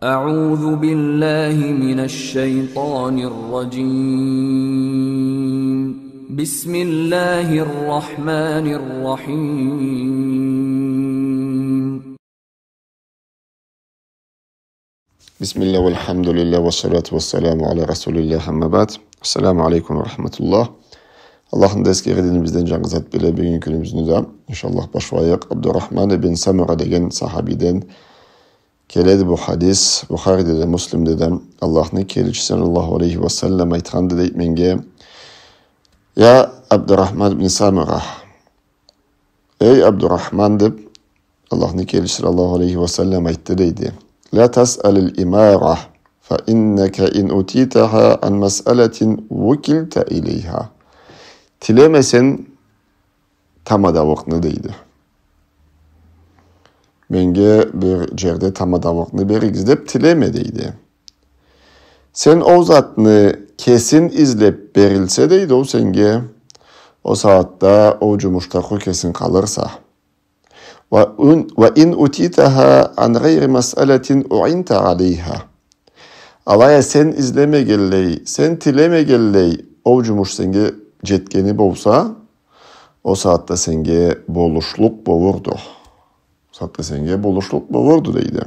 أعوذ بالله من الشيطان الرجيم بسم الله الرحمن الرحيم بسم الله والحمد لله والصلاة والسلام ala Resulillah amma ba'd. Esselamu aleyküm ve rahmetullah. Allah'ın deskeri bizden canızat bile bugün günümüzünü de inşallah başlayak Abdurrahman ibn Samura degen sahabiden keledi bu hadis Buhari'de de Müslim'de de Allah'ın kelçisi sallallahu aleyhi ve sellem aytqanda da aytmenge ya Abdurrahman ibn Samura ey Abdurrahman deb Allah'ın kelçisi sallallahu aleyhi ve sellem aytdı deydi. La tas'alil imara fa inneke in utitaha an mes'eletin vukilta ileyha. Tilemesen tamadavokni deydi. Menge bir jerde tamadavokni berigiz dep tileme deydi. Sen o zatni kesin izlep berilse deydi o senge o saatte o cumuştaku kesin kalırsa. Ve in utitaha an gayri mes'eletin u'inta aleyha. Alaya sen izleme gelley, sen tileme gelley o cumuş senge jetkeni bolsa, o saatte senge boluşluk bolurdu. O saatte senge boluşluk bolurdu deydi.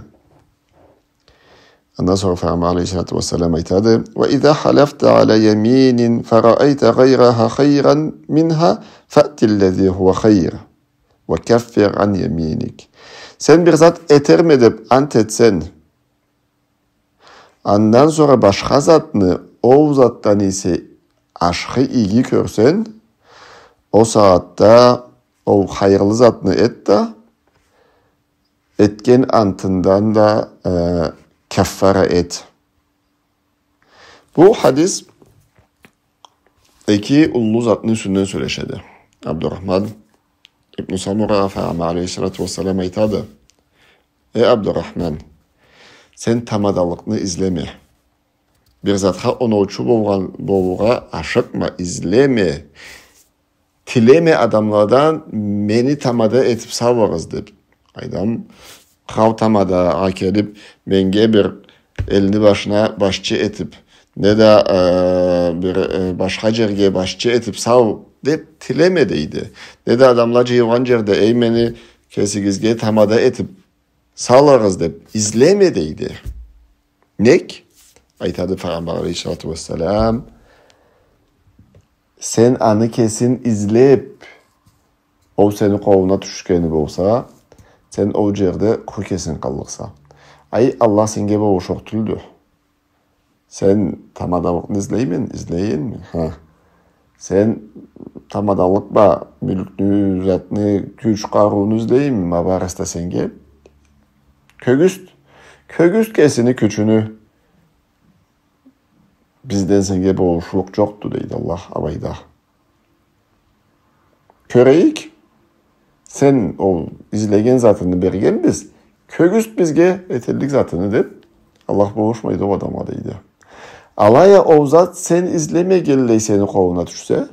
Ondan sonra Peygamber aleyhissalatu vesselam aytadı. Ve izâ halafta ala yeminin fera'ayte gayraha hayran minha fa'tillezî huve hayr. Ve keffir an yeminik. Sen bir zat eterm edip ant etsen, ondan sonra başka zatını o zattan ise aşkı iyi görsen, o saatte o hayırlı zatını et de, etken antından da keffara et. Bu hadis iki ullu zatının üstünden söyleşedi. Abdurrahman İbn Samura Peygamber aleyhissalatu vesselam aytadı. Ey Abdurrahman, sen tamadalıkını izleme. Bir zatha onu uçu boğuğa aşıkma, izleme. Tileme adamlardan meni tamada etip savvarız deyip. Adam krav tamada akelip menge bir elini başına başçı etip ne de bir başka jerge başçı etip sav deyip tileme deydi. Ne de adamlar ceyvan jerde ey meni kesigizge tamada etip savvarız deyip izleme deydi. Nek? Aytadı Peygamber aleyhissalatu vesselam. Sen anı kesin izleyip o seni kovuna düşkeni bolsa, sen o jerde ku kesin kalırsa. Ay Allah senge bu şoktuldu. Sen tamadalıkını izleyin mi? Ha. Sen tamadalık ba mülkünü, zatını, güç karunu izleyin mi? Mabarasta senge. Kögüst kesini küçünü bizden senge boğuşluk çoktu deydi Allah abayda. Köreyik, sen o izlegen zatını bergen biz, kögüst bizge etellik zatını deyip Allah boğuşmaydı o adama deydi. Alaya o zat sen izleme gelley seni kovuna düşse,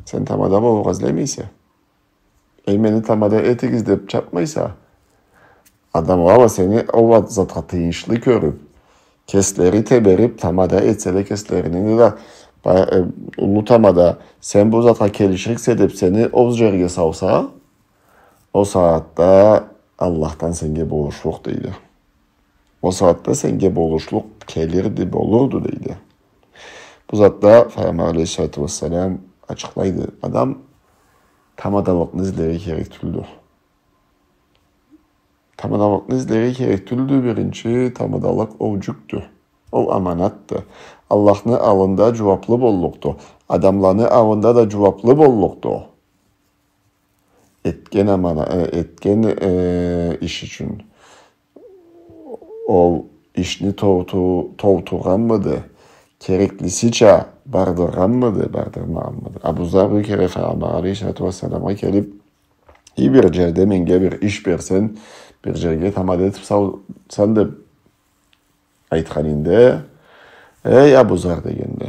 sen tamada boğuğa izlemeyse, eymeni tamada etik izlep çapmaysa, adam ama seni o zat atıyınçlı körüp, kesleri teberip tamada etsele keslerini de ulutamada sen bu zata kelişrik sedip seni o jerge savsa o saatte Allah'tan senge boğuşluk deydi. O saatte senge boğuşluk kelirdi bolurdu deydi. Bu zatta Peygamber aleyhissalatu vesselam açıklaydı. Adam tamadalıkını izleri gerektüldü. Tamadalıkını izleri gerektüldü birinci tamadalık ovcuktu. O amanattı. Allah'ın avında cevaplı bolluktu. Adamların avında da cevaplı bolluktu. Etken iş için. O işini tovtuğanmadı. Kereklisice bardırmanmadı. Abu Zar bir kere Peygamber aleyhissalatu vesselam'a gelip iyi bir jerde menge bir iş versen bir jerge tamad etip sen de aytkaninde ey Abu Zar degende.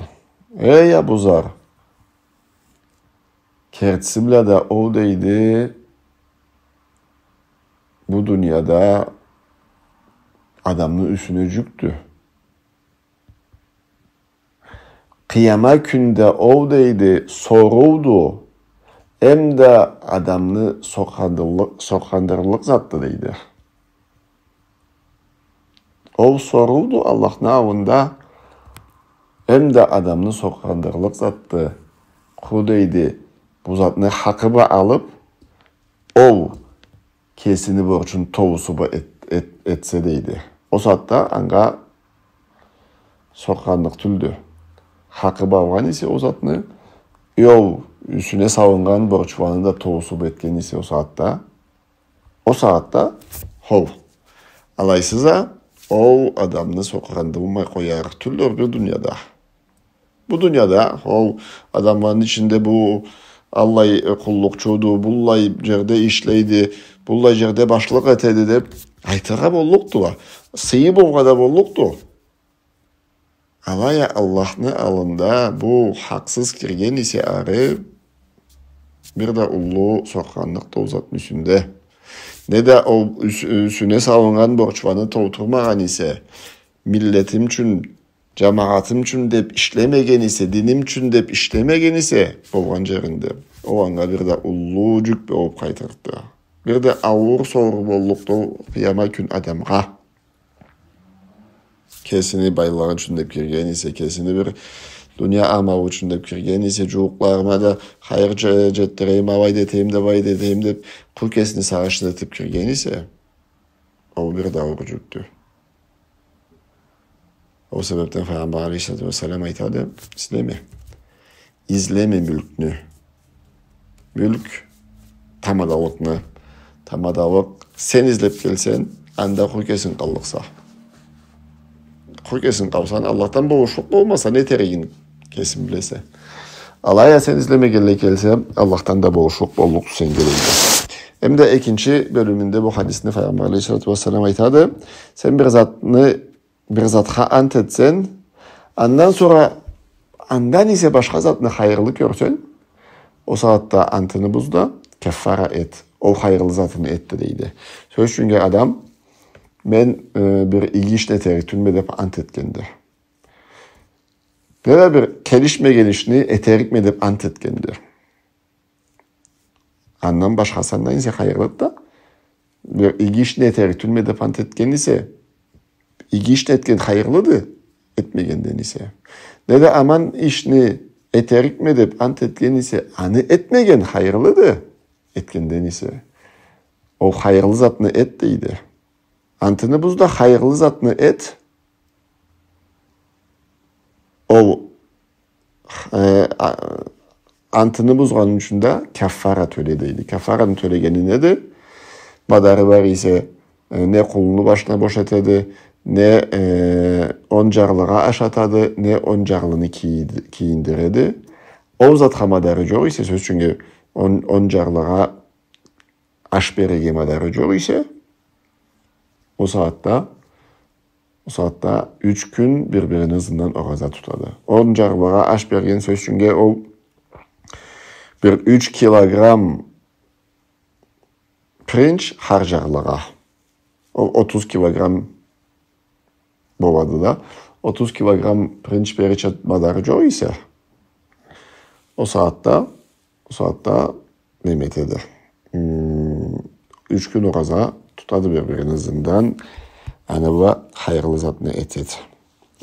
Ey Abu Zar. Kertsimle de o deydi bu dünyada adamın üstüne yüktü. Kıyama günde o deydi soruldu. Hem de adamını sokandırılık zattı deydi. O soruldu Allah'ın avında. Hem de adamını sokandırılık zattı. Ku deydi bu zatını hakkı alıp o kesini borçun tovusu etse deydi. O zatta anga sokanlık tüldü. Hakkı bağlan ise o zatını yol üstüne savungan borçvanı da tovusu etken ise o saatte hov. Alaysıza o adamını sokandırmaya koyar tüldür bir dünyada. Bu dünyada hov adamların içinde bu Allah'ı kullukçudu, bullay yerde işleydi, bullay yerde başlık etedi de aytağa bolluktu. Sıyı bolgada bolluktu. Alaya Allah'ın alında bu haksız kirgen ise arı bir de ulu sokanlıkta uzatmışında. Ne de o üstüne savunan borçvanı toğuturmağan ise milletim için, cemaatim için dep işlemegen ise, dinim için dep işlemegen ise bolgan жерinde. O anga bir de ulu cük olup kaytırdı. Bir de ağır soru bolluktu kıyama gün adamga. Kesini bayıların için dep kirgen ise, kesini bir dünya amağı için dep kirgen ise, çocuklarıma da hayır jettireyim, avay deteyim de kul kesini sağışını etip kirgen ise, o bir de ağır cüktü. O sebepten Peygamber Aleyhisselatü Vesselam aytadı, izleme mülkünü. Mülk tamadalık sen izlep gelsen, anda kul kesin kallıksa. Kul kesin kalsan Allah'tan boğuşluk olmasa ne tereyin kesin bilese. Alaya sen izleme gelse Allah'tan da boğuşluk bolluk sen geleydi. Hem de ikinci bölümünde bu hadisini Peygamber Aleyhisselatü Vesselam aytadı. Sen bir zatha ant etsen, andan ise başka zatını hayırlı görsen, o saatte antını buzda keffara et. O hayırlı zatını etti deydi. Söz çünkü adam, ben bir ilgiçle teritülmedip ant etkendi. Böyle bir gelişini eterikmedip ant etkendi. Andan başkasından ise hayırlı da, bir ilgiçle teritülmedip ant etken ise, İlgiçle etken hayırlıdır, etmegenden ise. Ne de aman işini eterikmedip ant etken ise, anı etmegen hayırlıdır, etkenden ise. O hayırlı zatını et deydi. Antını buzda hayırlı zatını et. O antını buzganın içinde kaffara töle deydi. Kaffaranın tölegeni nedir? Madarı var ise ne kulunu başına boşatadı, ne oncarlığa aşatadı, ne oncarlını kiyindiredi. O zat madarı yok ise söz çünkü oncarlığa aş berege madarı yok ise o saatte 3 gün birbirinin zindan oraza tutadı. Oncarlığa aş bergen söz çünkü o bir 3 kilogram pirinç harcarlığa. O 30 kilogram bovadı da 30 kilogram pirinç beriçet madarıcı ise o saatte nimet 3 gün oraza tutadı birbirinin zindan. Yani bu hayırlı zatını et.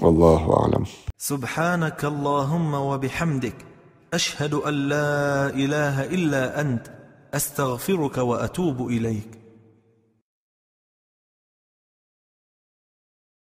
Allahu alem. Subhanakallahumma ve bihamdik. Eşhedü en la ilahe illa ent. Estağfiruka ve etubu ileyk.